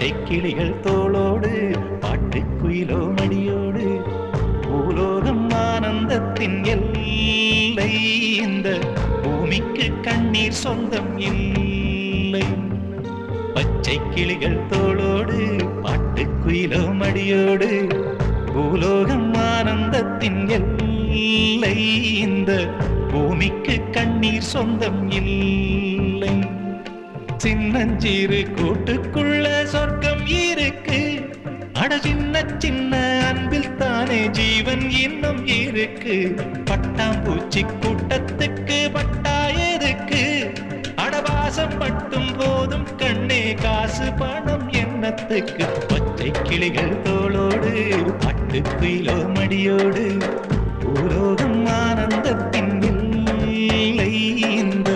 பச்சை கிளிகள் தோளோடு பாட்டுக்குயிலோ மடியோடு பூலோகம் ஆனந்தத்தின் எல்லை இந்த பூமிக்கு கண்ணீர் சொந்தம் இல்லை பச்சை கிளிகள் தோளோடு பாட்டுக்குயிலோ மடியோடு பூலோகம் ஆனந்தத்தின் எல்லை இந்த பூமிக்கு கண்ணீர் சொந்தம் இல்லை சின்னஞ்சீரு கூட்டுக்குள்ள சொர்க்கம் இருக்கு அட சின்ன சின்ன அன்பில் தானே ஜீவன் இன்னும் இருக்கு பட்டாம்பூச்சி கூட்டத்துக்கு பட்டா எதுக்கு அடவாசம் மட்டும் போதும் கண்ணே காசு பணம் என்னத்துக்கு பச்சை கிளிகள் தோளோடு பட்டுக்குயிலோ மடியோடு பூலோகம் ஆனந்தத்தின் இல்லை இந்த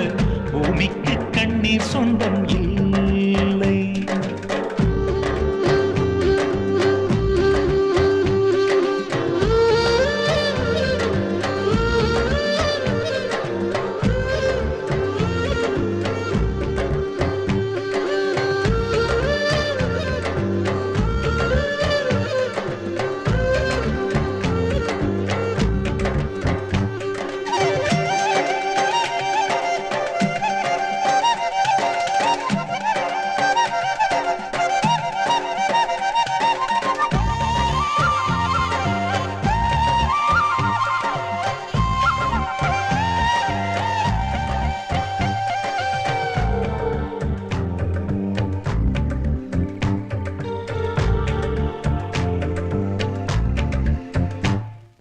பூமிக்கு கண்ணீர் சொந்தம் இல்லை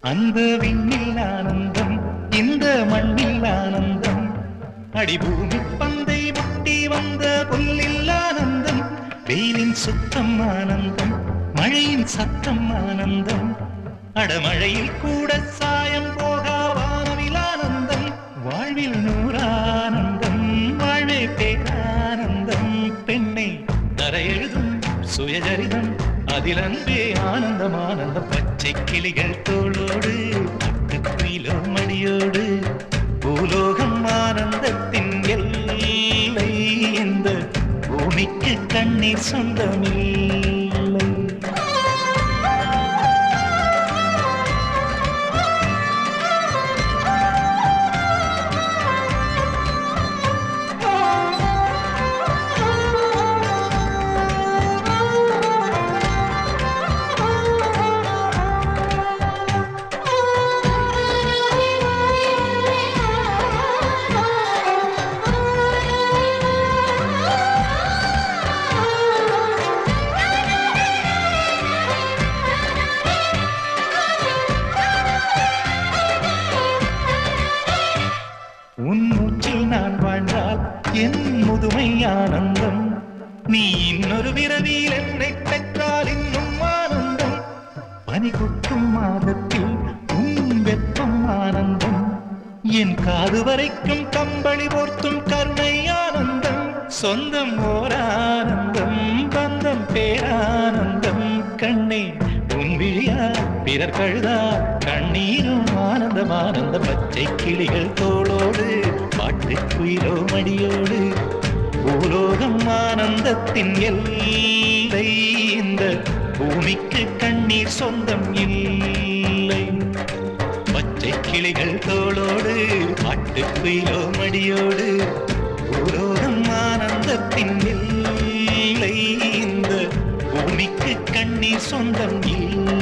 அந்த விண்ணில் ஆனந்தம் இந்த மண்ணில் ஆனந்தம் அடிபூமி பந்தை முட்டி வந்த புல்லில் ஆனந்தம் வெயிலின் சுத்தம் ஆனந்தம் மழையின் சத்தம் ஆனந்தம் அடமழையில் கூட சாயம் போகா வானவில் ஆனந்தம் வாழ்வில் நூறானந்தம் வாழ்வே பேரானந்தம் பெண்ணை தரையெழுதும் சுயஜரிதம் அதில் அன்பே ஆனந்தம் ஆனந்தம் பச்சை கிளிகள் தோளோடு பட்டுக்குயிலோ மடியோடு பூலோகம் ஆனந்தத்தின் எல்லை இந்த பூமிக்கு கண்ணீர் சொந்தமில்லை உன் மூச்சில் நான் வாழ்ந்தால் என் முதுமை ஆனந்தம் நீ இன்னொரு விரவியில் என்னை பெற்றால் இன்னும் ஆனந்தம் பனி கொட்டும் மாதத்தில் உன் வெப்பம் ஆனந்தம் என் காது வரைக்கும் கம்பளி போர்த்தும் கருணை ஆனந்தம் சொந்தம் ஓர் ஆனந்தம் பந்தம் பேரானந்தம் கண்ணே உன் விழியா பிறர் கழுதா கண்ணீரும் ஆனந்தம் ஆனந்த பச்சை கிளிகள் தோளோடு பாட்டுக்குயிலோ மடியோடு பூலோகம் ஆனந்தத்தின் எல்லை இந்த பூமிக்கு கண்ணீர் சொந்தம் இல்லை பச்சை கிளிகள் தோளோடு பாட்டுக்குயிலோ மடியோடு பூலோகம் ஆனந்தத்தின் எல்லை இந்த பூமிக்கு கண்ணீர் சொந்தம் இல்லை